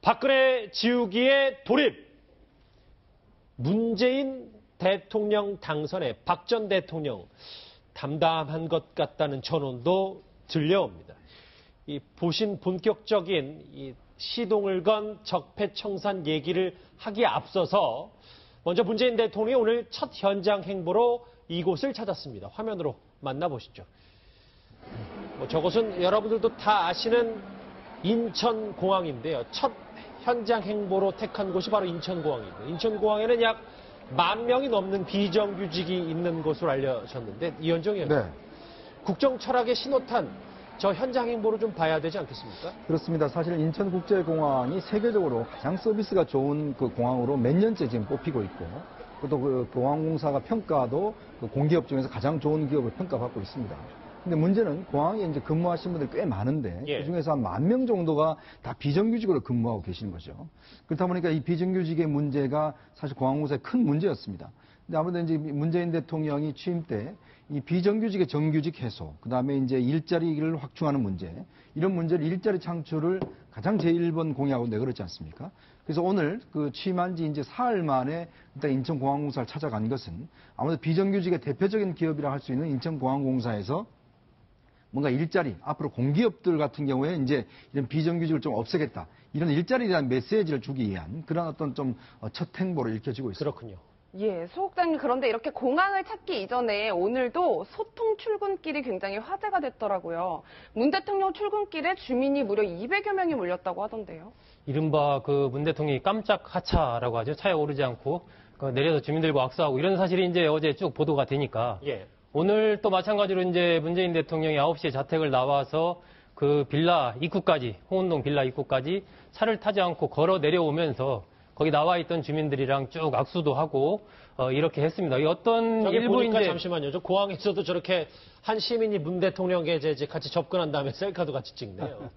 박근혜 지우기의 돌입. 문재인 대통령 당선에 박 전 대통령 담담한 것 같다는 전언도 들려옵니다. 이 보신 본격적인 이 시동을 건 적폐청산 얘기를 하기에 앞서서 먼저 문재인 대통령이 오늘 첫 현장 행보로 이곳을 찾았습니다. 화면으로 만나보시죠. 저곳은 여러분들도 다 아시는 인천공항인데요. 첫 현장 행보로 택한 곳이 바로 인천공항입니다. 인천공항에는 약 10,000명이 넘는 비정규직이 있는 곳으로 알려졌는데, 이현정 의원님, 네. 국정 철학의 신호탄, 저 현장 행보로 좀 봐야 되지 않겠습니까? 그렇습니다. 사실 인천국제공항이 세계적으로 가장 서비스가 좋은 그 공항으로 몇 년째 지금 뽑히고 있고, 또 그 공항공사가 평가도 그 공기업 중에서 가장 좋은 기업을 평가받고 있습니다. 근데 문제는 공항에 이제 근무하신 분들이 꽤 많은데, 그 중에서 한 10,000명 정도가 다 비정규직으로 근무하고 계시는 거죠. 그렇다 보니까 이 비정규직의 문제가 사실 공항공사의 큰 문제였습니다. 근데 아무래도 이제 문재인 대통령이 취임 때 이 비정규직의 정규직 해소, 그 다음에 이제 일자리를 확충하는 문제, 이런 문제를 일자리 창출을 가장 제1번 공약으로 내걸었지 않습니까? 그래서 오늘 그 취임한 지 이제 사흘 만에 일단 인천공항공사를 찾아간 것은 아무래도 비정규직의 대표적인 기업이라 할 수 있는 인천공항공사에서 뭔가 일자리, 앞으로 공기업들 같은 경우에 이제 이런 비정규직을 좀 없애겠다, 이런 일자리에 대한 메시지를 주기 위한 그런 어떤 좀 첫 행보로 읽혀지고 있습니다. 그렇군요. 예, 소국장님, 그런데 이렇게 공항을 찾기 이전에 오늘도 소통 출근길이 굉장히 화제가 됐더라고요. 문 대통령 출근길에 주민이 무려 200여 명이 몰렸다고 하던데요. 이른바 그 문 대통령이 깜짝 하차라고 하죠. 차에 오르지 않고 내려서 주민들과 악수하고 이런 사실이 이제 어제 쭉 보도가 되니까. 오늘 또 마찬가지로 이제 문재인 대통령이 9시에 자택을 나와서 그 빌라 입구까지, 홍은동 빌라 입구까지 차를 타지 않고 걸어 내려오면서 거기 나와 있던 주민들이랑 쭉 악수도 하고 이렇게 했습니다. 어떤 일부 이제 잠시만요. 저 공항에서도 저렇게 한 시민이 문 대통령에게 이제 같이 접근한 다음에 셀카도 같이 찍네요.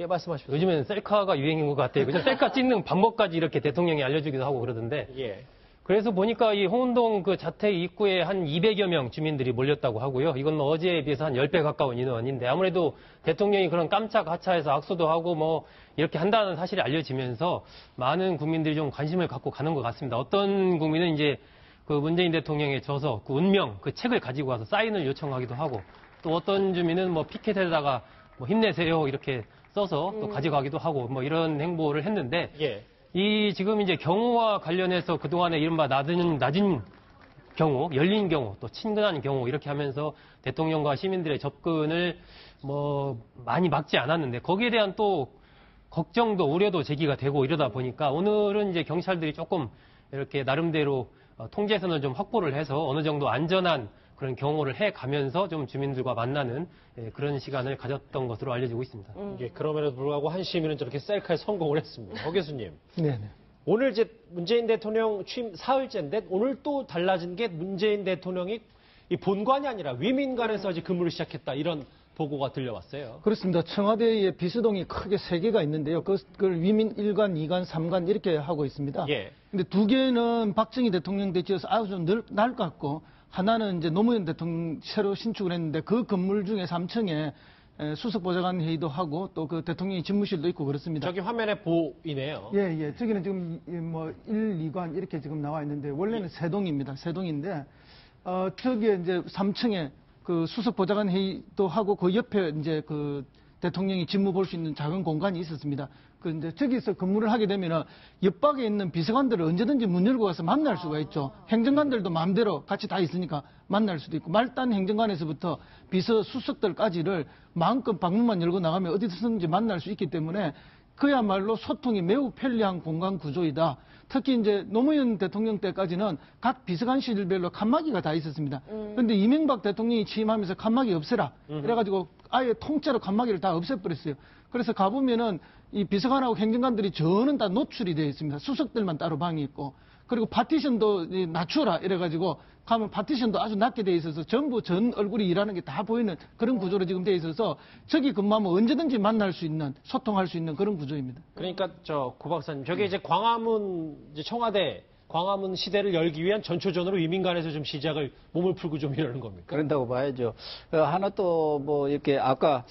예, 말씀하십시오. 요즘에는 셀카가 유행인 것 같아요. 그냥 셀카 찍는 방법까지 이렇게 대통령이 알려주기도 하고 그러던데. 예. 그래서 보니까 이 홍은동 그 자택 입구에 한 200여 명 주민들이 몰렸다고 하고요. 이건 어제에 비해서 한 10배 가까운 인원인데, 아무래도 대통령이 그런 깜짝 하차해서 악수도 하고 뭐 이렇게 한다는 사실이 알려지면서 많은 국민들이 좀 관심을 갖고 가는 것 같습니다. 어떤 국민은 이제 그 문재인 대통령의 저서, 그 운명, 그 책을 가지고 와서 사인을 요청하기도 하고, 또 어떤 주민은 뭐 피켓에다가 뭐 힘내세요 이렇게 써서 또 가져가기도 하고 뭐 이런 행보를 했는데, 이 지금 이제 경우와 관련해서 그동안에 이른바 낮은 경우, 열린 경우, 또 친근한 경우 이렇게 하면서 대통령과 시민들의 접근을 뭐 많이 막지 않았는데, 거기에 대한 또 걱정도 우려도 제기가 되고 이러다 보니까 오늘은 이제 경찰들이 조금 이렇게 나름대로 통제선을 좀 확보를 해서 어느 정도 안전한 그런 경호를 해가면서 좀 주민들과 만나는 그런 시간을 가졌던 것으로 알려지고 있습니다. 그럼에도 불구하고 한 시민은 저렇게 셀카에 성공을 했습니다. 허 교수님. 네네. 오늘 이제 문재인 대통령 취임 사흘째인데 오늘 또 달라진 게 문재인 대통령이 이 본관이 아니라 위민관에서 이제 근무를 시작했다, 이런 보고가 들려왔어요. 그렇습니다. 청와대에 비서동이 크게 3개가 있는데요. 그걸 위민 1관, 2관, 3관 이렇게 하고 있습니다. 근데 2개는 박정희 대통령 때 지어서 아주 좀 낡았고, 하나는 이제 노무현 대통령 새로 신축을 했는데 그 건물 중에 3층에 수석보좌관 회의도 하고 또 그 대통령의 집무실도 있고 그렇습니다. 저기 화면에 보이네요. 예. 저기는 지금 뭐 1, 2관 이렇게 지금 나와 있는데 원래는 3동입니다. 3동인데 저기에 이제 3층에 그 수석보좌관 회의도 하고 그 옆에 이제 그 대통령이 직무 볼 수 있는 작은 공간이 있었습니다. 그 이제 저기서 근무를 하게 되면은 옆방에 있는 비서관들을 언제든지 문 열고 가서 만날 수가 있죠. 행정관들도 마음대로 같이 다 있으니까 만날 수도 있고, 말단 행정관에서부터 비서 수석들까지를 마음껏 방문만 열고 나가면 어디서든지 만날 수 있기 때문에 그야말로 소통이 매우 편리한 공간 구조이다. 특히 이제 노무현 대통령 때까지는 각 비서관실별로 칸막이가 다 있었습니다. 그런데 이명박 대통령이 취임하면서 칸막이 없애라. 그래가지고 아예 통째로 칸막이를 다 없애버렸어요. 그래서 가보면은 이 비서관하고 행정관들이 저는 다 노출이 되어 있습니다. 수석들만 따로 방이 있고, 그리고 파티션도 낮추어라 이래가지고 가면 파티션도 아주 낮게 되어 있어서 전부 전 얼굴이 일하는 게 다 보이는 그런 구조로 지금 되어 있어서 저기 근무하면 언제든지 만날 수 있는, 소통할 수 있는 그런 구조입니다. 그러니까 고 박사님, 저게 이제 광화문 이제 청와대 광화문 시대를 열기 위한 전초전으로 위민관에서 좀 시작을 몸을 풀고 좀 이러는 겁니까? 그런다고 봐야죠. 하나 또 뭐 이렇게 아까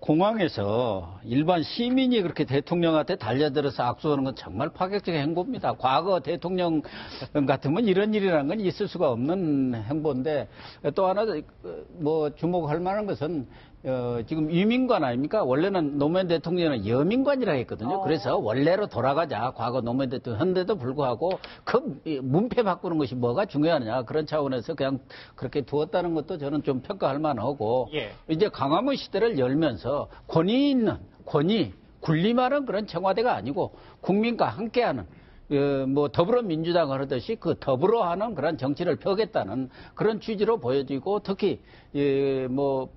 공항에서 일반 시민이 그렇게 대통령한테 달려들어서 악수하는 건 정말 파격적인 행보입니다. 과거 대통령 같으면 이런 일이라는 건 있을 수가 없는 행보인데 또 하나 뭐 주목할 만한 것은 지금 위민관 아닙니까? 원래는 노무현 대통령은 여민관이라 했거든요. 그래서 원래로 돌아가자. 과거 노무현 대통령 현대도 불구하고 그 문패 바꾸는 것이 뭐가 중요하냐. 그런 차원에서 그냥 그렇게 두었다는 것도 저는 좀 평가할 만하고 예. 이제 광화문 시대를 열면서 권위, 군림하는 그런 청와대가 아니고 국민과 함께하는 뭐 더불어민주당을 하듯이 그 더불어하는 그런 정치를 펴겠다는 그런 취지로 보여지고 특히 뭐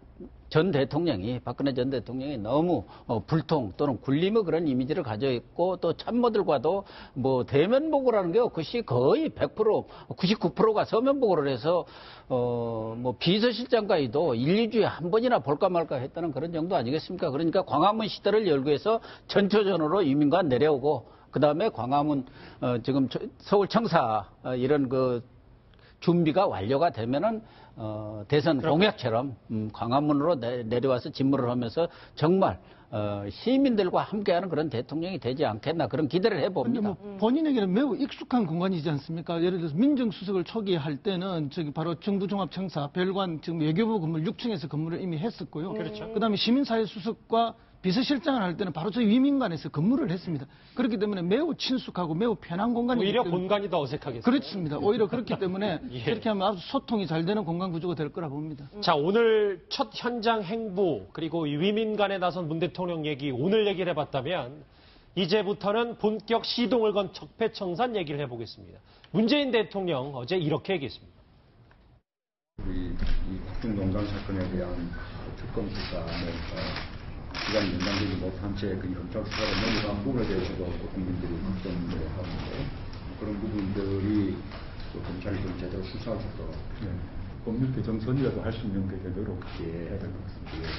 전 대통령이 박근혜 전 대통령이 너무 불통 또는 군림의 그런 이미지를 가지고 있고 또 참모들과도 뭐 대면 보고를 하는 게 없이 거의 100% 99%가 서면 보고를 해서 뭐 비서실장과도 1, 2주에 한 번이나 볼까 말까 했다는 그런 정도 아니겠습니까? 그러니까 광화문 시대를 열기 위해서 전초전으로 위민관 내려오고 그다음에 광화문 지금 서울청사 이런 그 준비가 완료가 되면은 대선 공약처럼 광화문으로 내려와서 집무를 하면서 정말 시민들과 함께하는 그런 대통령이 되지 않겠나 그런 기대를 해봅니다. 뭐 본인에게는 매우 익숙한 공간이지 않습니까? 예를 들어서 민정수석을 초기에 할 때는 저기 바로 정부종합청사 별관 지금 외교부 건물 6층에서 근무를 이미 했었고요. 그렇죠. 그다음에 시민사회수석과 비서실장을 할 때는 바로 저희 위민관에서 근무를 했습니다. 그렇기 때문에 매우 친숙하고 매우 편한 공간이기 오히려 때문에 본관이 더 어색하겠어요. 그렇습니다. 오히려 그렇기 때문에 예. 그렇게 하면 아주 소통이 잘 되는 공간 구조가 될 거라 봅니다. 자, 오늘 첫 현장 행보 그리고 이 위민관에 나선 문 대통령 얘기 오늘 얘기를 해봤다면 이제부터는 본격 시동을 건 적폐청산 얘기를 해보겠습니다. 문재인 대통령 어제 이렇게 얘기했습니다. 이 국정농단 사건에 대한 특검 수사, 기간이 연장되지 못한 채 검찰 수사로 넘어간 부분에 대해서도 국민들이 걱정을 하는데 그런 부분들이 검찰이 좀 제대로 수사할 수 있도록 법률 개정선이라도 할 수 있는 게 되도록 해야 될 것 같습니다.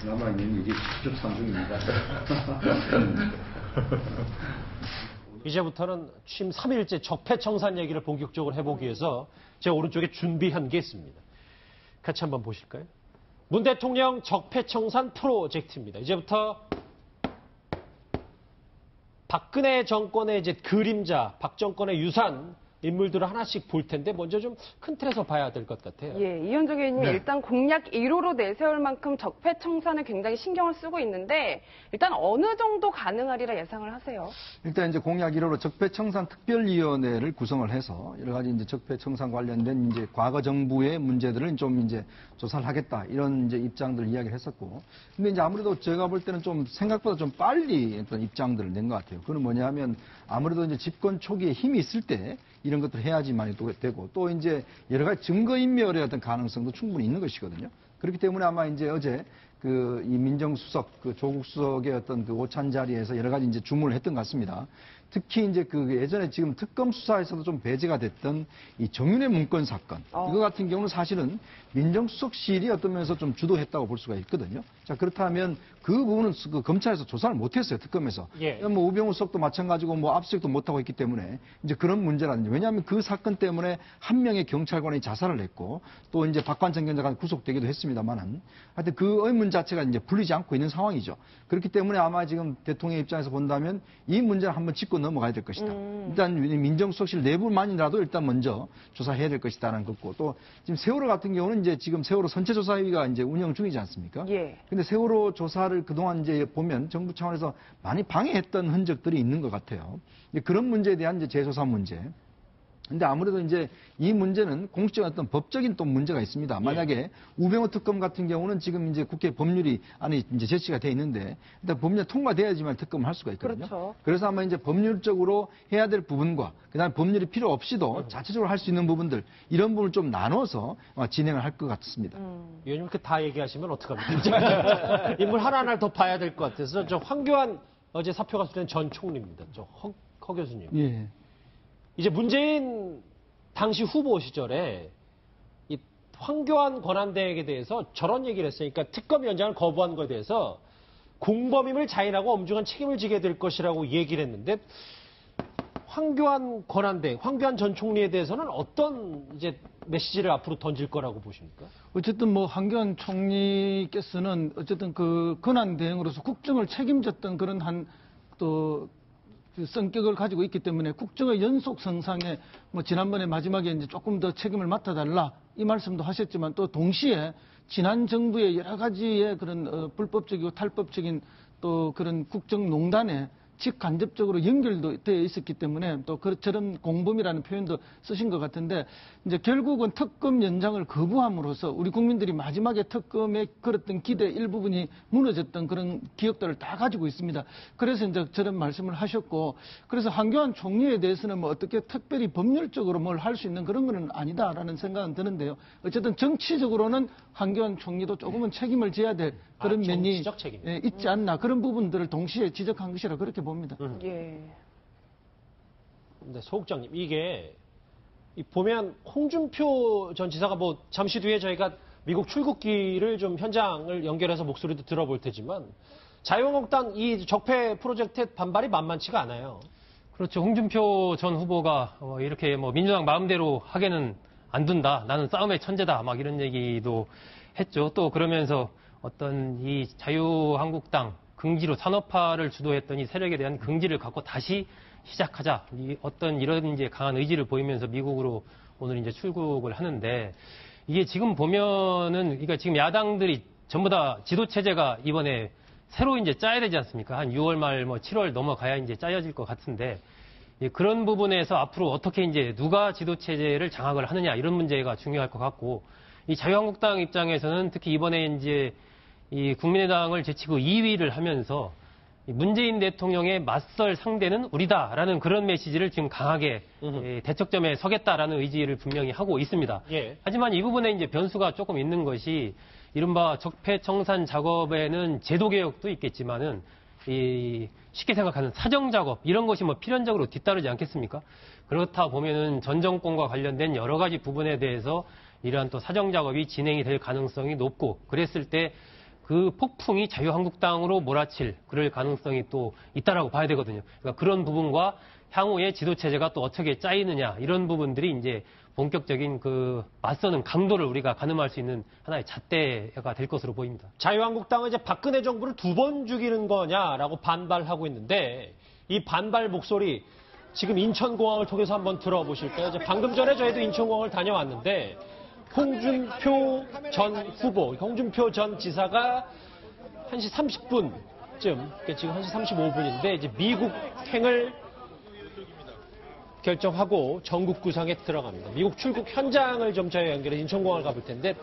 남아있는 일이 직접 산중입니다. 이제부터는 취임 3일째 적폐청산 얘기를 본격적으로 해보기 위해서 제 오른쪽에 준비한 게 있습니다. 같이 한번 보실까요? 문 대통령 적폐청산 프로젝트입니다. 이제부터 박근혜 정권의 이제 그림자, 박 정권의 유산 인물들을 하나씩 볼 텐데 먼저 좀 큰 틀에서 봐야 될 것 같아요. 예, 이현정 의원님 일단 공약 1호로 내세울 만큼 적폐청산을 굉장히 신경을 쓰고 있는데 일단 어느 정도 가능하리라 예상을 하세요? 일단 이제 공약 1호로 적폐청산 특별위원회를 구성을 해서 여러 가지 이제 적폐청산 관련된 이제 과거 정부의 문제들을 좀 이제 조사를 하겠다 이런 이제 입장들을 이야기를 했었고, 근데 이제 아무래도 제가 볼 때는 좀 생각보다 좀 빨리 어떤 입장들을 낸 것 같아요. 그건 뭐냐면 아무래도 이제 집권 초기에 힘이 있을 때 이런 것들을 해야지만이 되고 또 이제 여러 가지 증거인멸의 어떤 가능성도 충분히 있는 것이거든요. 그렇기 때문에 아마 이제 어제 그 이 민정수석, 그 조국 수석의 어떤 그 오찬 자리에서 여러 가지 이제 주문을 했던 것 같습니다. 특히 이제 그 예전에 지금 특검 수사에서도 좀 배제가 됐던 이 정윤회 문건 사건. 이거 같은 경우는 사실은 민정수석실이 어떤 면에서 좀 주도했다고 볼 수가 있거든요. 자, 그렇다면 그 부분은 그 검찰에서 조사를 못했어요, 특검에서. 예. 뭐 우병우 수석도 마찬가지고 뭐 압수수색도 못하고 있기 때문에 이제 그런 문제라든지. 왜냐하면 그 사건 때문에 한 명의 경찰관이 자살을 했고 또 이제 박관청 경장관 구속되기도 했습니다만은 하여튼 그 의문 자체가 이제 풀리지 않고 있는 상황이죠. 그렇기 때문에 아마 지금 대통령 입장에서 본다면 이 문제는 한번 짚고 넘어가야 될 것이다. 일단 민정수석실 내부만이라도 일단 먼저 조사해야 될 것이다라는 거고, 또 지금 세월호 같은 경우는 이제 지금 세월호 선체조사위가 이제 운영 중이지 않습니까? 예. 근데 세월호 조사를 그동안 이제 보면 정부 차원에서 많이 방해했던 흔적들이 있는 것 같아요. 이제 그런 문제에 대한 이제 재조사 문제. 근데 아무래도 이제 이 문제는 공식적인 어떤 법적인 또 문제가 있습니다. 만약에 우병우 특검 같은 경우는 지금 이제 국회 법률이 안에 이제 제시가 돼 있는데 일단 법률 통과돼야지만 특검을 할 수가 있거든요. 그렇죠. 그래서 아마 이제 법률적으로 해야 될 부분과 그다음에 법률이 필요 없이도 자체적으로 할 수 있는 부분들 이런 부분을 좀 나눠서 진행을 할 것 같습니다. 의원님 그렇게 다 얘기하시면 어떡합니까? 인물 하나하나 더 봐야 될 것 같아서 저 황교안 어제 사표가 수된 전 총리입니다. 저 허 교수님. 예. 이제 문재인 당시 후보 시절에 이 황교안 권한대행에 대해서 저런 얘기를 했어요. 그러니까 특검위원장을 거부한 것에 대해서 공범임을 자인하고 엄중한 책임을 지게 될 것이라고 얘기를 했는데 황교안 권한대, 황교안 전 총리에 대해서는 어떤 이제 메시지를 앞으로 던질 거라고 보십니까? 어쨌든 뭐 황교안 총리께서는 어쨌든 그 권한 대행으로서 국정을 책임졌던 그런 또 그 성격을 가지고 있기 때문에 국정의 연속 성상에 뭐 지난번에 마지막에 이제 조금 더 책임을 맡아달라 이 말씀도 하셨지만 또 동시에 지난 정부의 여러 가지의 그런 불법적이고 탈법적인 또 그런 국정농단에 직간접적으로 연결도 되어 있었기 때문에 또 저런 공범이라는 표현도 쓰신 것 같은데 이제 결국은 특검 연장을 거부함으로써 우리 국민들이 마지막에 특검에 걸었던 기대 일부분이 무너졌던 그런 기억들을 다 가지고 있습니다. 그래서 이제 저런 말씀을 하셨고 그래서 황교안 총리에 대해서는 뭐 어떻게 특별히 법률적으로 뭘 할 수 있는 그런 건 아니다라는 생각은 드는데요. 어쨌든 정치적으로는 황교안 총리도 조금은 책임을 져야 될 그런 면이 있지 않나 그런 부분들을 동시에 지적한 것이라 그렇게 봅니다. 예. 네, 소국장님, 이게 보면 홍준표 전 지사가 뭐 잠시 뒤에 저희가 미국 출국기를 좀 현장을 연결해서 목소리도 들어볼 테지만 자유한국당 이 적폐 프로젝트에 반발이 만만치가 않아요. 그렇죠. 홍준표 전 후보가 이렇게 뭐 민주당 마음대로 하게는 안 둔다. 나는 싸움의 천재다. 막 이런 얘기도 했죠. 또 그러면서 어떤 이 자유한국당 긍지로 산업화를 주도했던 이 세력에 대한 긍지를 갖고 다시 시작하자. 어떤 이런 이제 강한 의지를 보이면서 미국으로 오늘 이제 출국을 하는데 이게 지금 보면은 그러니까 지금 야당들이 전부 다 지도 체제가 이번에 새로 이제 짜야 되지 않습니까? 한 6월 말 뭐 7월 넘어가야 이제 짜여질 것 같은데 그런 부분에서 앞으로 어떻게 이제 누가 지도 체제를 장악을 하느냐 이런 문제가 중요할 것 같고 이 자유한국당 입장에서는 특히 이번에 이제 이 국민의당을 제치고 2위를 하면서 문재인 대통령의 맞설 상대는 우리다라는 그런 메시지를 지금 강하게 대척점에 서겠다라는 의지를 분명히 하고 있습니다. 예. 하지만 이 부분에 이제 변수가 조금 있는 것이 이른바 적폐청산 작업에는 제도 개혁도 있겠지만은 이 쉽게 생각하는 사정 작업 이런 것이 뭐 필연적으로 뒤따르지 않겠습니까? 그렇다 보면은 전 정권과 관련된 여러 가지 부분에 대해서 이러한 또 사정 작업이 진행이 될 가능성이 높고 그랬을 때 그 폭풍이 자유한국당으로 몰아칠 그럴 가능성이 또 있다라고 봐야 되거든요. 그러니까 그런 부분과 향후의 지도 체제가 또 어떻게 짜이느냐 이런 부분들이 이제 본격적인 그 맞서는 강도를 우리가 가늠할 수 있는 하나의 잣대가 될 것으로 보입니다. 자유한국당은 이제 박근혜 정부를 2번 죽이는 거냐라고 반발하고 있는데 이 반발 목소리 지금 인천공항을 통해서 한번 들어보실까요? 이제 방금 전에 저희도 인천공항을 다녀왔는데 홍준표 전 후보, 홍준표 전 지사가 1시 30분쯤, 그러니까 지금 1시 35분인데 이제 미국행을 결정하고 전국 구상에 들어갑니다. 미국 출국 현장을 좀 저희 연결해 인천공항을 가볼 텐데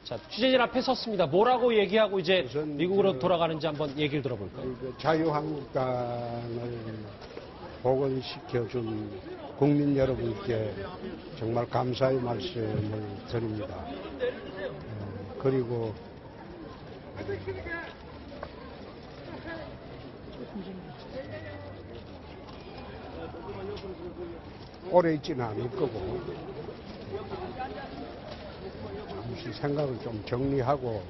자, 취재진 앞에 섰습니다. 뭐라고 얘기하고 이제 미국으로 돌아가는지 한번 얘기를 들어볼까요? 자유한국당을 복원시켜준 국민 여러분께 정말 감사의 말씀을 드립니다. 그리고 오래 있지는 않을 거고 잠시 생각을 좀 정리하고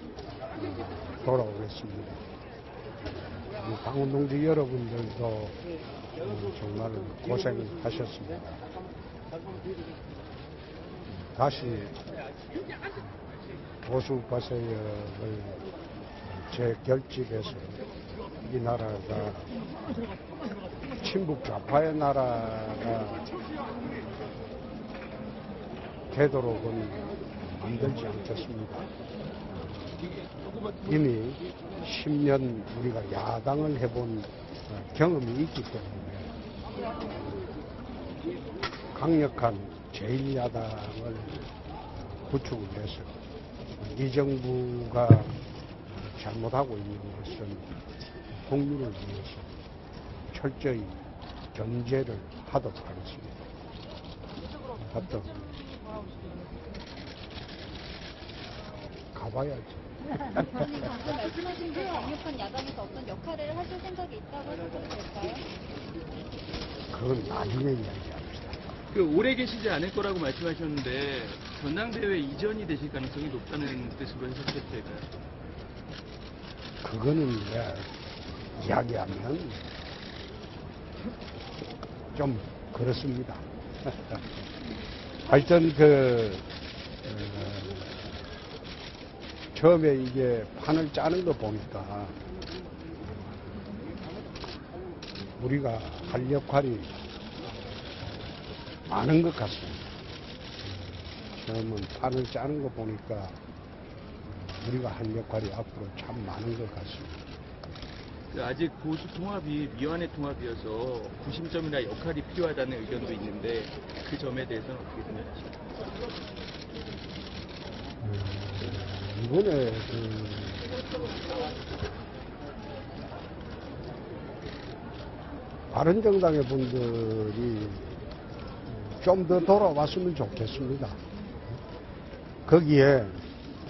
돌아오겠습니다. 강원동지 여러분들도 정말 고생하셨습니다. 다시 보수 버세력을 재결집해서 이 나라가 친북 좌파의 나라가 되도록은 만들지 않겠습니다. 이미 10년 우리가 야당을 해본 경험이 있기 때문에 강력한 제1야당을 구축을 해서 이 정부가 잘못하고 있는 것은 국민을 위해서 철저히 견제를 하도록 하겠습니다. 하여튼 가봐야지. 방금 말씀하신 그 강력한 야당에서 어떤 역할을 하실 생각이 있다고 해도 될까요? 그건 나중에 이야기합니다. 오래 계시지 않을 거라고 말씀하셨는데 전당대회 이전이 되실 가능성이 높다는 뜻으로 해석해도 될까요? 그거는 이야기하면 좀 그렇습니다. 하여튼 처음에 이게 판을 짜는 거 보니까 우리가 할 역할이 많은 것 같습니다. 처음은 판을 짜는 거 보니까 우리가 할 역할이 앞으로 참 많은 것 같습니다. 아직 보수 통합이 미완의 통합이어서 구심점이나 역할이 필요하다는 의견도 있는데 그 점에 대해서는 어떻게 생각하십니까? 이번에 바른정당의 분들이 좀 더 돌아왔으면 좋겠습니다. 거기에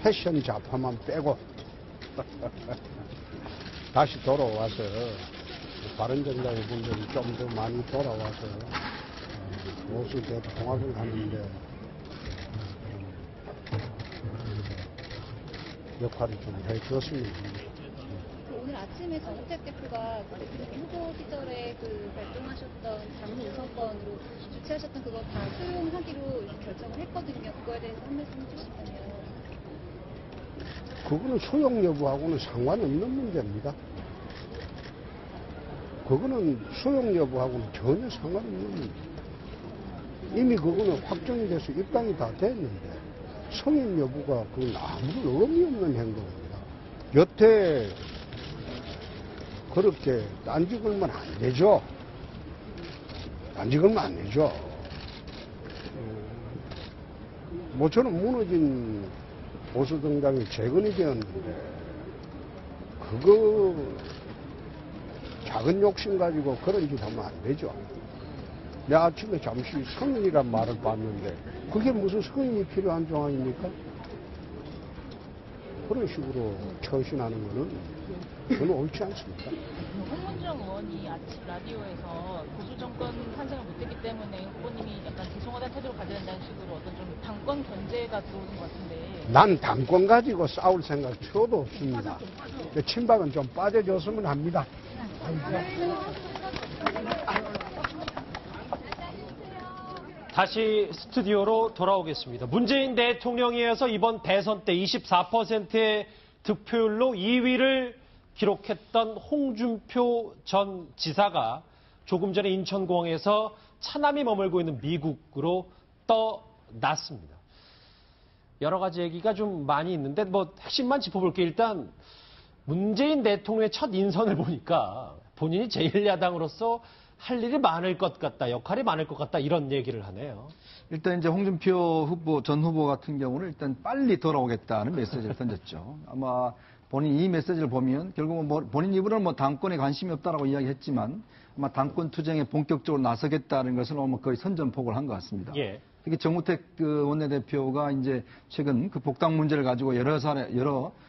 패션 좌파만 빼고 다시 돌아와서 바른정당의 분들이 좀 더 많이 돌아와서 보수 대통합을 하는데 역할을 좀 해줬으면 합니다. 오늘 아침에 정우택 대표가 그 대통령 후보 시절에 발동하셨던 당무 우선권으로 주최하셨던 그거 다 수용하기로 결정을 했거든요. 그거에 대해서 한 말씀 해주시면. 그거는 소용 여부하고는 상관없는 문제입니다. 그거는 소용 여부하고는 전혀 상관없는 문제. 이미 그거는 확정이 돼서 입당이 다 됐는데 성인 여부가 그건 아무런 의미 없는 행동입니다. 여태 그렇게 딴지 걸면 안 되죠. 딴지 걸면 안 되죠. 모처럼 무너진 보수정당이 재건이 되었는데 그거 작은 욕심 가지고 그런 짓 하면 안 되죠. 내 아침에 잠시 성인이란 말을 봤는데 그게 무슨 성인이 필요한 상황입니까? 그런 식으로 처신하는 거는 저는 옳지 않습니다. 홍문정 의원이 아침 라디오에서 보수 정권 탄생을 못했기 때문에 후보님이 약간 죄송하다는 태도를 가져야 된다는 식으로 어떤 좀 당권 견제가 들어오는 것 같은데. 난 당권 가지고 싸울 생각 처도 없습니다. 친박은 좀 빠져줬으면 합니다. 다시 스튜디오로 돌아오겠습니다. 문재인 대통령에 이어서 이번 대선 때 24%의 득표율로 2위를 기록했던 홍준표 전 지사가 조금 전에 인천공항에서 차남이 머물고 있는 미국으로 떠났습니다. 여러 가지 얘기가 좀 많이 있는데 핵심만 짚어볼게요. 일단 문재인 대통령의 첫 인선을 보니까 본인이 제1야당으로서 할 일이 많을 것 같다, 역할이 많을 것 같다 이런 얘기를 하네요. 일단 이제 홍준표 후보, 전 후보 같은 경우는 일단 빨리 돌아오겠다는 메시지를 던졌죠. 아마 본인 이 메시지를 보면 결국은 본인 입으로는 당권에 관심이 없다라고 이야기했지만 아마 당권 투쟁에 본격적으로 나서겠다는 것을 거의 선전포고를 한 것 같습니다. 예. 특히 정우택 원내대표가 이제 최근 복당 문제를 가지고 여러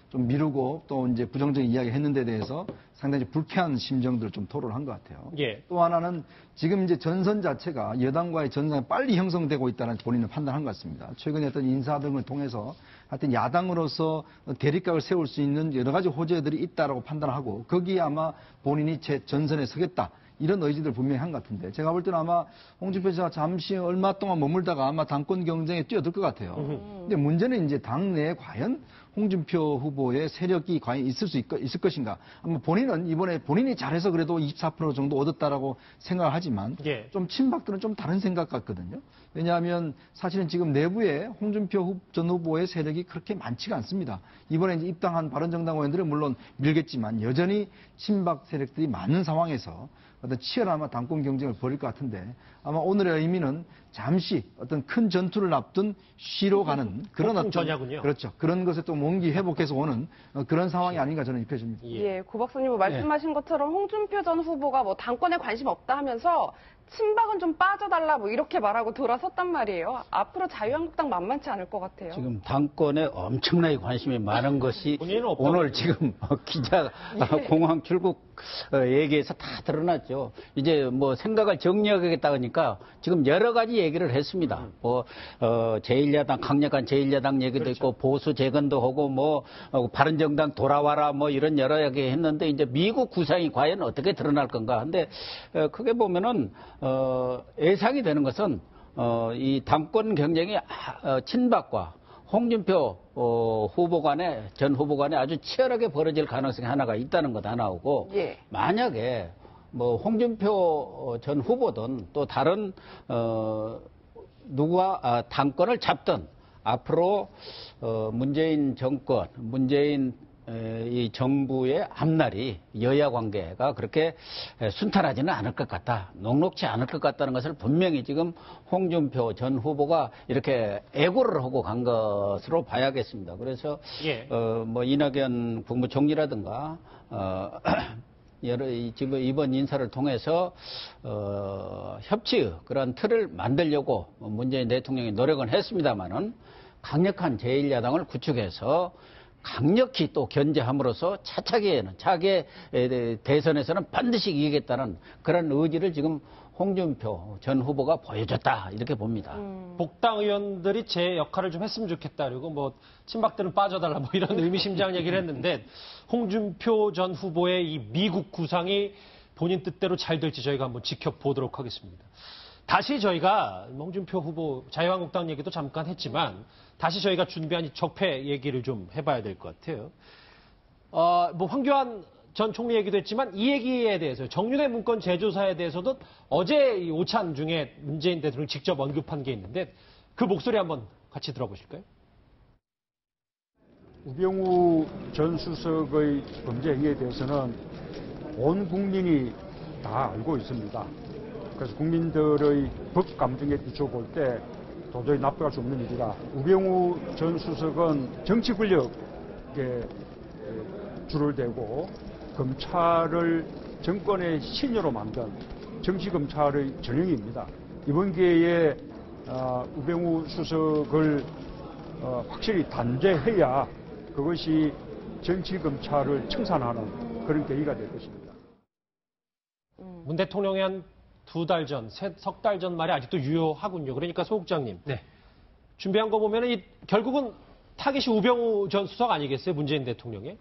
좀 미루고 또 이제 부정적인 이야기 했는데 대해서 상당히 불쾌한 심정들을 좀 토로를 한 것 같아요. 예. 또 하나는 지금 이제 전선 자체가 여당과의 전선이 빨리 형성되고 있다는 본인은 판단한 것 같습니다. 최근에 어떤 인사 등을 통해서 하여튼 야당으로서 대립각을 세울 수 있는 여러 가지 호재들이 있다라고 판단하고 거기에 아마 본인이 제 전선에 서겠다. 이런 의지들 분명히 한 것 같은데 제가 볼 때는 아마 홍준표 씨가 잠시 얼마 동안 머물다가 아마 당권 경쟁에 뛰어들 것 같아요. 근데 문제는 이제 당내에 과연 홍준표 후보의 세력이 과연 있을 것인가. 아마 본인은 이번에 본인이 잘해서 그래도 24% 정도 얻었다라고 생각을 하지만 예. 좀 친박들은 좀 다른 생각 같거든요. 왜냐하면 사실은 지금 내부에 홍준표 전 후보의 세력이 그렇게 많지가 않습니다. 이번에 이제 입당한 바른정당 의원들은 물론 밀겠지만 여전히 친박 세력들이 많은 상황에서 어떤 치열한 당권 경쟁을 벌일 것 같은데 아마 오늘의 의미는 잠시 어떤 큰 전투를 앞둔 쉬러 가는 그런 어떤 전야군요. 그렇죠. 그런 것에 또 몽기 회복해서 오는 그런 상황이 아닌가 저는 입혀집니다. 예, 고 박사님 말씀하신 것처럼 홍준표 전 후보가 당권에 관심 없다 하면서 친박은 좀 빠져달라 이렇게 말하고 돌아섰단 말이에요. 앞으로 자유한국당 만만치 않을 것 같아요. 지금 당권에 엄청나게 관심이 많은 것이 오늘 지금 기자 공항 출국 얘기에서 다 드러났죠. 이제 생각을 정리하겠다 하니까 지금 여러 가지 얘기를 했습니다. 제1야당 강력한 제1야당 얘기도 그렇죠. 있고 보수 재건도 하고 바른정당 돌아와라 이런 여러 얘기 했는데 이제 미국 구상이 과연 어떻게 드러날 건가. 근데 크게 보면은 예상이 되는 것은 이 당권 경쟁이 친박과 홍준표 전 후보 간에 아주 치열하게 벌어질 가능성이 하나가 있다는 것 하나오고 예. 만약에 뭐 홍준표 전 후보든 또 다른 누가 당권을 잡든 앞으로 문재인 정권, 문재인 이 정부의 앞날이 여야 관계가 그렇게 순탄하지는 않을 것 같다. 녹록치 않을 것 같다는 것을 분명히 지금 홍준표 전 후보가 이렇게 애고를 하고 간 것으로 봐야겠습니다. 그래서 예. 뭐 이낙연 국무총리라든가 지금 이번 인사를 통해서 협치의 그런 틀을 만들려고 문재인 대통령이 노력은 했습니다만은 강력한 제1야당을 구축해서 강력히 또 견제함으로써 차기 대선에서는 반드시 이기겠다는 그런 의지를 지금 홍준표 전 후보가 보여줬다 이렇게 봅니다. 복당 의원들이 제 역할을 좀 했으면 좋겠다. 그리고 뭐 친박들은 빠져달라 뭐 이런 의미심장한 얘기를 했는데 홍준표 전 후보의 이 미국 구상이 본인 뜻대로 잘 될지 저희가 한번 지켜보도록 하겠습니다. 다시 저희가 홍준표 후보 자유한국당 얘기도 잠깐 했지만 다시 저희가 준비한 이 적폐 얘기를 좀 해봐야 될 것 같아요. 뭐 황교안 전 총리 얘기도 했지만 이 얘기에 대해서 정윤회 문건 재조사에 대해서도 어제 이 오찬 중에 문재인 대통령이 직접 언급한 게 있는데 그 목소리 한번 같이 들어보실까요? 우병우 전 수석의 범죄 행위에 대해서는 온 국민이 다 알고 있습니다. 그래서 국민들의 법 감정에 비춰볼 때 도저히 납득할 수 없는 일이라 우병우 전 수석은 정치 권력에 줄을 대고 검찰을 정권의 신여로 만든 정치검찰의 전형입니다. 이번 기회에 우병우 수석을 확실히 단죄해야 그것이 정치검찰을 청산하는 그런 계기가 될 것입니다. 문 대통령이 한 석 달 전 말이 아직도 유효하군요. 그러니까 소 국장님. 네. 준비한 거 보면 결국은 타겟이 우병우 전 수석 아니겠어요? 문재인 대통령의?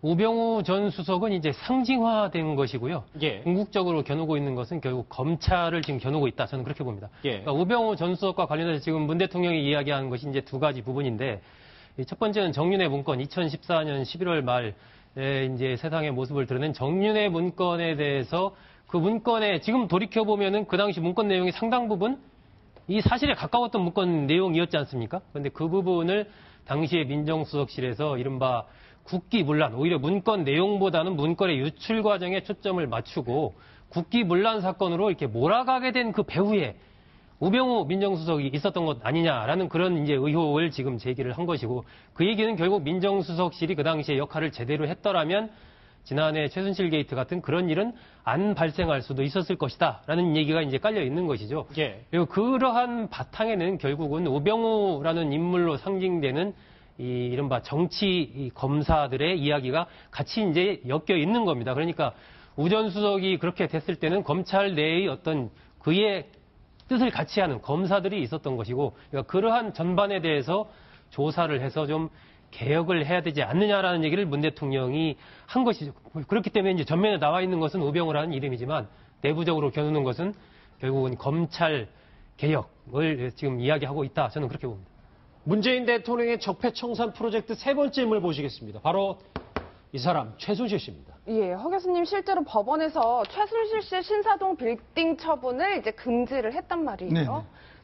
우병우 전 수석은 이제 상징화된 것이고요. 예. 궁극적으로 겨누고 있는 것은 결국 검찰을 지금 겨누고 있다. 저는 그렇게 봅니다. 예. 그러니까 우병우 전 수석과 관련해서 지금 문 대통령이 이야기하는 것이 이제 두 가지 부분인데 첫 번째는 정윤회 문건 2014년 11월 말에 이제 세상의 모습을 드러낸 정윤회 문건에 대해서 그 문건에 지금 돌이켜보면은 그 당시 문건 내용이 상당 부분 이 사실에 가까웠던 문건 내용이었지 않습니까? 그런데 그 부분을 당시에 민정수석실에서 이른바 국기문란, 오히려 문건 내용보다는 문건의 유출 과정에 초점을 맞추고 국기문란 사건으로 이렇게 몰아가게 된 그 배후에 우병우 민정수석이 있었던 것 아니냐라는 그런 이제 의혹을 지금 제기를 한 것이고 그 얘기는 결국 민정수석실이 그 당시에 역할을 제대로 했더라면 지난해 최순실 게이트 같은 그런 일은 안 발생할 수도 있었을 것이다라는 얘기가 이제 깔려 있는 것이죠. 예. 그리고 그러한 바탕에는 결국은 우병우라는 인물로 상징되는 이 이른바 정치 검사들의 이야기가 같이 이제 엮여 있는 겁니다. 그러니까 우 전 수석이 그렇게 됐을 때는 검찰 내의 어떤 그의 뜻을 같이 하는 검사들이 있었던 것이고 그러니까 그러한 전반에 대해서 조사를 해서 좀 개혁을 해야 되지 않느냐라는 얘기를 문 대통령이 한 것이죠. 그렇기 때문에 이제 전면에 나와 있는 것은 우병우라는 이름이지만 내부적으로 겨누는 것은 결국은 검찰 개혁을 지금 이야기하고 있다. 저는 그렇게 봅니다. 문재인 대통령의 적폐청산 프로젝트 세 번째 인물 보시겠습니다. 바로 이 사람 최순실 씨입니다. 예, 허 교수님 실제로 법원에서 최순실 씨 신사동 빌딩 처분을 이제 금지를 했단 말이에요. 네네.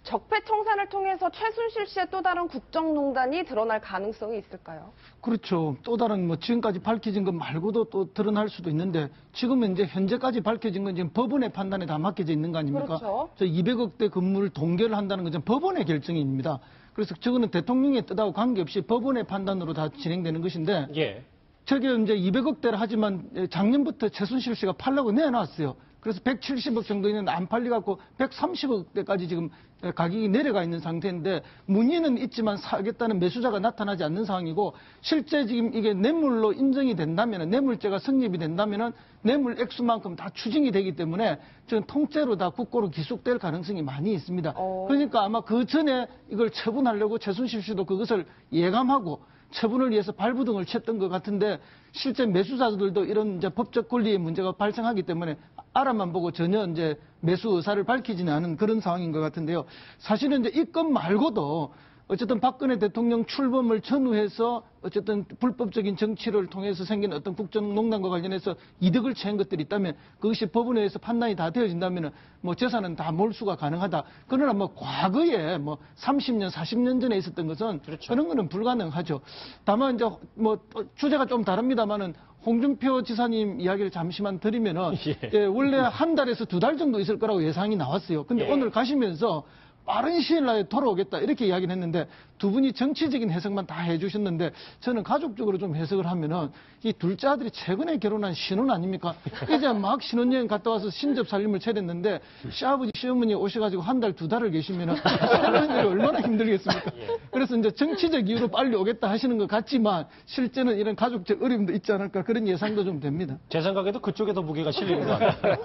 적폐청산을 통해서 최순실 씨의 또 다른 국정농단이 드러날 가능성이 있을까요? 그렇죠. 또 다른 뭐 지금까지 밝혀진 것 말고도 또 드러날 수도 있는데 지금은 이제 현재까지 밝혀진 건 지금 법원의 판단에 다 맡겨져 있는 거 아닙니까? 그렇죠. 저 200억대 건물을 동결을 한다는 것은 법원의 결정입니다. 그래서 저거는 대통령의 뜻하고 관계없이 법원의 판단으로 다 진행되는 것인데 예. 저게 이제 200억대를 하지만 작년부터 최순실 씨가 팔라고 내놨어요. 그래서 170억 정도 있는데 안 팔려갖고 130억대까지 지금 가격이 내려가 있는 상태인데 문의는 있지만 사겠다는 매수자가 나타나지 않는 상황이고 실제 지금 이게 뇌물로 인정이 된다면 뇌물죄가 성립이 된다면 뇌물 액수만큼 다 추징이 되기 때문에 지금 통째로 다 국고로 기속될 가능성이 많이 있습니다. 그러니까 아마 그 전에 이걸 처분하려고 최순실 씨도 그것을 예감하고 처분을 위해서 발부등을 쳤던 것 같은데 실제 매수자들도 이런 이제 법적 권리의 문제가 발생하기 때문에 알아만 보고 전혀 이제 매수 의사를 밝히지는 않은 그런 상황인 것 같은데요. 사실은 이제 이 건 말고도 어쨌든 박근혜 대통령 출범을 전후해서 어쨌든 불법적인 정치를 통해서 생긴 어떤 국정농단과 관련해서 이득을 취한 것들이 있다면 그것이 법원에 의해서 판단이 다 되어진다면 뭐 재산은 다 몰수가 가능하다. 그러나 뭐 과거에 뭐 30년, 40년 전에 있었던 것은 그렇죠. 그런 거는 불가능하죠. 다만 이제 뭐 주제가 좀 다릅니다만은 홍준표 지사님 이야기를 잠시만 드리면은 예, 원래 한 달에서 2달 정도 있을 거라고 예상이 나왔어요. 근데 예. 오늘 가시면서 빠른 시일 내에 돌아오겠다 이렇게 이야기를 했는데 두 분이 정치적인 해석만 다 해주셨는데 저는 가족적으로 좀 해석을 하면은 이 둘째 아들이 최근에 결혼한 신혼 아닙니까? 이제 막 신혼여행 갔다 와서 신접 살림을 차렸는데 시아버지 시어머니 오셔가지고 한 달, 2달을 계시면은 새로운들이 얼마나 힘들겠습니까? 그래서 이제 정치적 이유로 빨리 오겠다 하시는 것 같지만 실제는 이런 가족적 어려움도 있지 않을까 그런 예상도 좀 됩니다. 제 생각에도 그쪽에 더 무게가 실리는 것 같아요.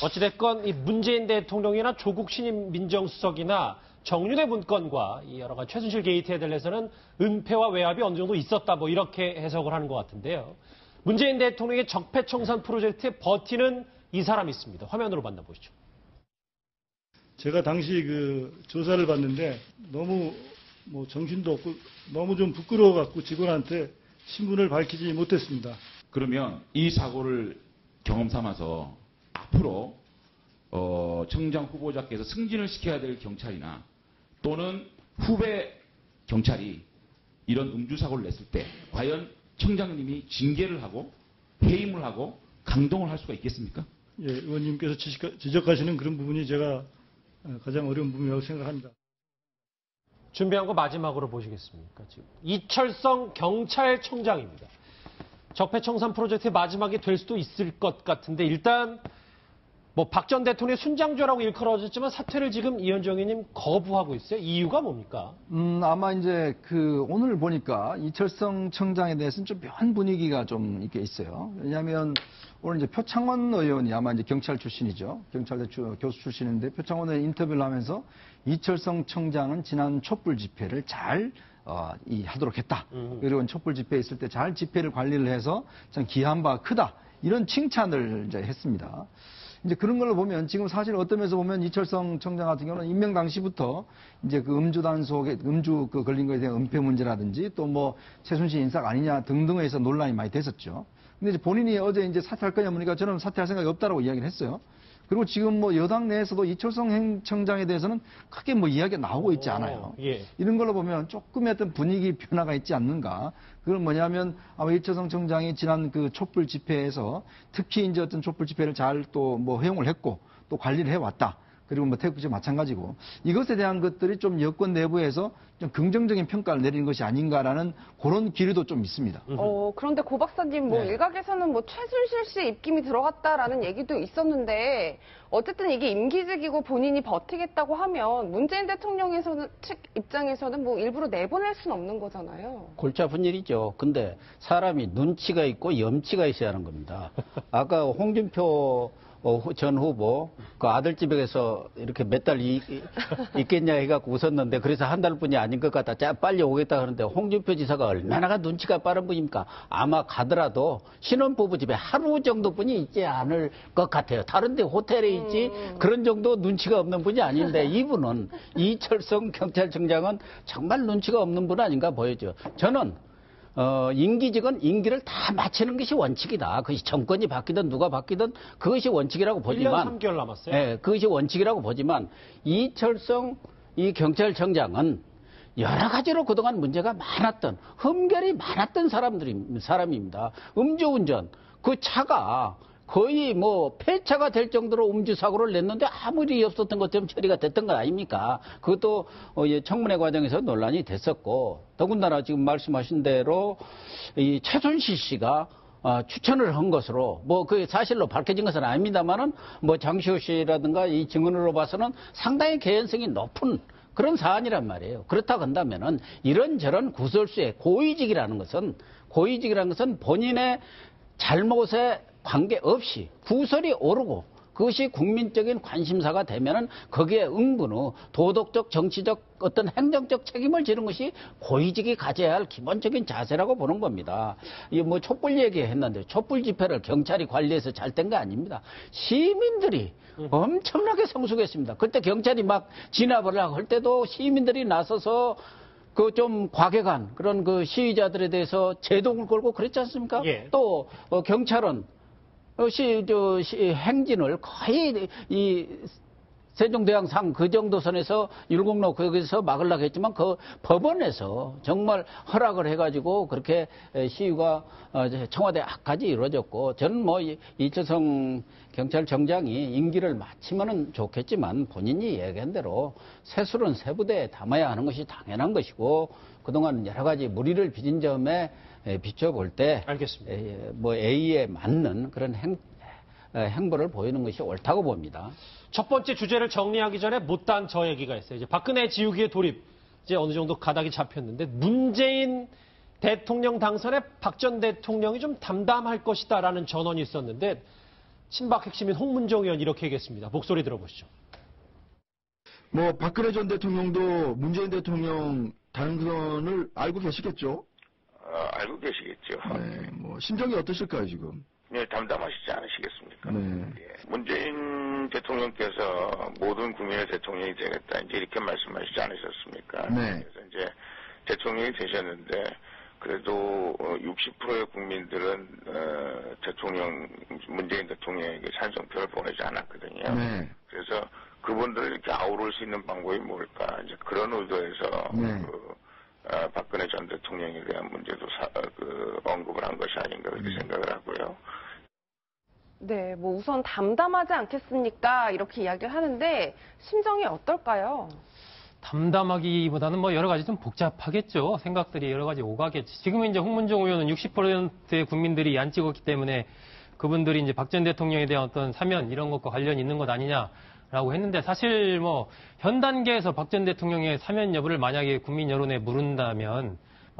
어찌됐건 이 문재인 대통령이나 조국 신임 민정수석이나 정윤회 문건과 이 여러 가지 최순실 게이트에 대해서는 은폐와 외압이 어느 정도 있었다 뭐 이렇게 해석을 하는 것 같은데요. 문재인 대통령의 적폐청산 프로젝트에 버티는 이 사람이 있습니다. 화면으로 만나보시죠. 제가 당시 그 조사를 받는데 너무 뭐 정신도 없고 너무 좀 부끄러워갖고 직원한테 신분을 밝히지 못했습니다. 그러면 이 사고를 경험 삼아서 앞으로 청장 후보자께서 승진을 시켜야 될 경찰이나 또는 후배 경찰이 이런 음주 사고를 냈을 때 과연 청장님이 징계를 하고 해임을 하고 강동을 할 수가 있겠습니까? 예, 의원님께서 지적하시는 그런 부분이 제가 가장 어려운 부분이라고 생각합니다. 준비한 거 마지막으로 보시겠습니까? 지금 이철성 경찰청장입니다. 적폐청산 프로젝트의 마지막이 될 수도 있을 것 같은데 일단 뭐 박 전 대통령의 순장조라고 일컬어졌지만 사퇴를 지금 이현정 의원님 거부하고 있어요. 이유가 뭡니까? 아마 이제 오늘 보니까 이철성 청장에 대해서는 좀 묘한 분위기가 좀 이렇게 있어요. 왜냐하면 오늘 이제 표창원 의원이 아마 이제 경찰 출신이죠. 경찰대 교수 출신인데 표창원 의원 인터뷰를 하면서 이철성 청장은 지난 촛불 집회를 잘 하도록 했다. 그리고 촛불 집회에 있을 때 잘 집회를 관리를 해서 참 기여한 바가 크다. 이런 칭찬을 이제 했습니다. 이제 그런 걸로 보면 지금 사실 어떤 면에서 보면 이철성 청장 같은 경우는 임명 당시부터 이제 그 음주 단속에 음주 걸린 거에 대한 은폐 문제라든지 또 뭐 최순실 인사가 아니냐 등등에서 논란이 많이 됐었죠. 근데 이제 본인이 어제 이제 사퇴할 거냐 보니까 저는 사퇴할 생각이 없다라고 이야기를 했어요. 그리고 지금 뭐 여당 내에서도 이철성 청장에 대해서는 크게 뭐 이야기가 나오고 있지 않아요. 예. 이런 걸로 보면 조금의 어떤 분위기 변화가 있지 않는가. 그건 뭐냐면 아마 이철성 청장이 지난 그 촛불 집회에서 특히 이제 어떤 촛불 집회를 잘 또 뭐 허용을 했고 또 관리를 해왔다. 그리고 뭐 태극기 마찬가지고 이것에 대한 것들이 좀 여권 내부에서 좀 긍정적인 평가를 내리는 것이 아닌가라는 그런 기류도 좀 있습니다. 그런데 고 박사님 뭐 네. 일각에서는 뭐 최순실 씨 입김이 들어갔다라는 얘기도 있었는데 어쨌든 이게 임기직이고 본인이 버티겠다고 하면 문재인 대통령에서는 측 입장에서는 뭐 일부러 내보낼 수는 없는 거잖아요. 골치 아픈 일이죠. 근데 사람이 눈치가 있고 염치가 있어야 하는 겁니다. 아까 홍준표 전 후보 그 아들집에서 이렇게 몇 달 있겠냐 해갖고 웃었는데 그래서 한 달뿐이 아닌 것 같다. 자 빨리 오겠다 하는데 홍준표 지사가 얼마나 눈치가 빠른 분입니까? 아마 가더라도 신혼부부 집에 하루 정도뿐이 있지 않을 것 같아요. 다른데 호텔에 있지 그런 정도 눈치가 없는 분이 아닌데 이분은 이철성 경찰청장은 정말 눈치가 없는 분 아닌가 보여져. 저는 임기직은 임기를 다 마치는 것이 원칙이다. 그것이 정권이 바뀌든 누가 바뀌든 그것이 원칙이라고 보지만 1년 3개월 남았어요. 예, 그것이 원칙이라고 보지만 이철성 이 경찰청장은 여러 가지로 그동안 문제가 많았던 흠결이 많았던 사람입니다. 음주운전 그 차가 거의 뭐 폐차가 될 정도로 음주 사고를 냈는데 아무 일이 없었던 것처럼 처리가 됐던 것 아닙니까? 그것도 청문회 과정에서 논란이 됐었고 더군다나 지금 말씀하신 대로 이 최순실 씨가 추천을 한 것으로 뭐 그 사실로 밝혀진 것은 아닙니다만은 뭐 장시호 씨라든가 이 증언으로 봐서는 상당히 개연성이 높은 그런 사안이란 말이에요. 그렇다고 한다면은 이런저런 구설수의 고위직이라는 것은 본인의 잘못에 관계없이 구설이 오르고 그것이 국민적인 관심사가 되면은 거기에 응분후 도덕적, 정치적, 어떤 행정적 책임을 지는 것이 고위직이 가져야 할 기본적인 자세라고 보는 겁니다. 이 뭐 촛불 얘기했는데 촛불 집회를 경찰이 관리해서 잘 된 거 아닙니다. 시민들이 엄청나게 성숙했습니다. 그때 경찰이 막 진압을 하고 할 때도 시민들이 나서서 그 좀 과격한 그런 그 시위자들에 대해서 제동을 걸고 그랬지 않습니까? 예. 또 경찰은 행진을 거의 이 세종대왕상 그 정도 선에서 율곡로 거기서 막으려고 했지만 그 법원에서 정말 허락을 해가지고 그렇게 시위가 청와대 앞까지 이루어졌고 저는 뭐 이철성 경찰청장이 임기를 마치면은 좋겠지만 본인이 얘기한 대로 세술은 세부대에 담아야 하는 것이 당연한 것이고 그동안 여러 가지 무리를 빚은 점에 비춰볼 때 알겠습니다. 뭐 A에 맞는 그런 행보를 보이는 것이 옳다고 봅니다. 첫 번째 주제를 정리하기 전에 못다한 저 얘기가 있어요. 이제 박근혜 지우기의 돌입 이제 어느 정도 가닥이 잡혔는데 문재인 대통령 당선에 박 전 대통령이 좀 담담할 것이다라는 전언이 있었는데 친박 핵심인 홍문종 의원 이렇게 얘기했습니다. 목소리 들어보시죠. 뭐 박근혜 전 대통령도 문재인 대통령 당선을 알고 계시겠죠? 알고 계시겠죠. 네, 뭐 심정이 어떠실까요 지금? 네, 담담하시지 않으시겠습니까? 네. 예. 문재인 대통령께서 모든 국민의 대통령이 되겠다 이제 이렇게 말씀하시지 않으셨습니까? 네. 그래서 이제 대통령이 되셨는데 그래도 60%의 국민들은 문재인 대통령에게 찬성표를 보내지 않았거든요. 네. 그래서 그분들을 이렇게 아우를 수 있는 방법이 뭘까? 이제 그런 의도에서 네. 박근혜 전 대통령에 대한 문제도 언급을 한 것이 아닌가 그렇게 생각을 하고요. 네, 뭐 우선 담담하지 않겠습니까? 이렇게 이야기를 하는데 심정이 어떨까요? 담담하기보다는 뭐 여러 가지 좀 복잡하겠죠. 생각들이 여러 가지 오가겠지. 지금 이제 홍문종 의원은 60%의 국민들이 안 찍었기 때문에 그분들이 이제 박 전 대통령에 대한 어떤 사면 이런 것과 관련이 있는 것 아니냐라고 했는데 사실 뭐 현 단계에서 박 전 대통령의 사면 여부를 만약에 국민 여론에 물은다면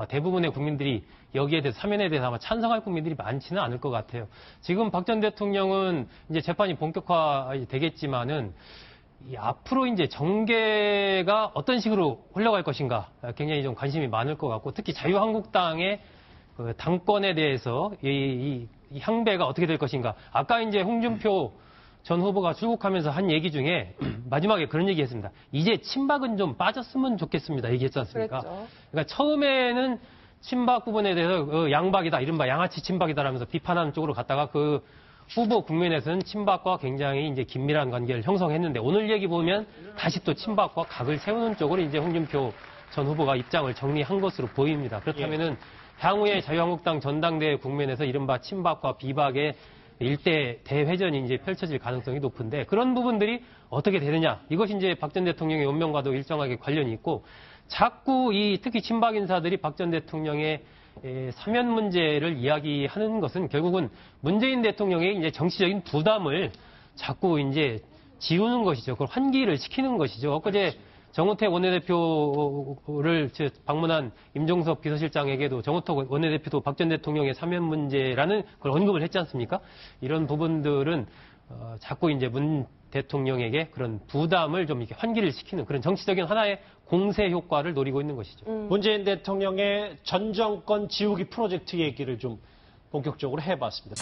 대부분의 국민들이 여기에 대해서 사면에 대해서 아마 찬성할 국민들이 많지는 않을 것 같아요. 지금 박 전 대통령은 이제 재판이 본격화 되겠지만은 앞으로 이제 정계가 어떤 식으로 흘러갈 것인가 굉장히 좀 관심이 많을 것 같고 특히 자유한국당의 그 당권에 대해서 이 향배가 어떻게 될 것인가. 아까 이제 홍준표 전 후보가 출국하면서 한 얘기 중에 마지막에 그런 얘기 했습니다. 이제 친박은 좀 빠졌으면 좋겠습니다. 얘기했지 않습니까? 그랬죠. 그러니까 처음에는 친박 부분에 대해서 양박이다, 이른바 양아치 친박이다라면서 비판하는 쪽으로 갔다가 그 후보 국면에서는 친박과 굉장히 이제 긴밀한 관계를 형성했는데 오늘 얘기 보면 다시 또 친박과 각을 세우는 쪽으로 이제 홍준표 전 후보가 입장을 정리한 것으로 보입니다. 그렇다면은 향후에 자유한국당 전당대회 국면에서 이른바 친박과 비박의 일대 대회전이 이제 펼쳐질 가능성이 높은데 그런 부분들이 어떻게 되느냐. 이것이 이제 박 전 대통령의 운명과도 일정하게 관련이 있고 자꾸 특히 친박 인사들이 박 전 대통령의 사면 문제를 이야기하는 것은 결국은 문재인 대통령의 이제 정치적인 부담을 자꾸 이제 지우는 것이죠. 그걸 환기를 시키는 것이죠. 엊그제 정우택 원내대표를 방문한 임종석 비서실장에게도 정우택 원내대표도 박 전 대통령의 사면 문제라는 걸 언급을 했지 않습니까? 이런 부분들은 자꾸 이제 문 대통령에게 그런 부담을 좀 이렇게 환기를 시키는 그런 정치적인 하나의 공세 효과를 노리고 있는 것이죠. 문재인 대통령의 전 정권 지우기 프로젝트 얘기를 좀 본격적으로 해봤습니다.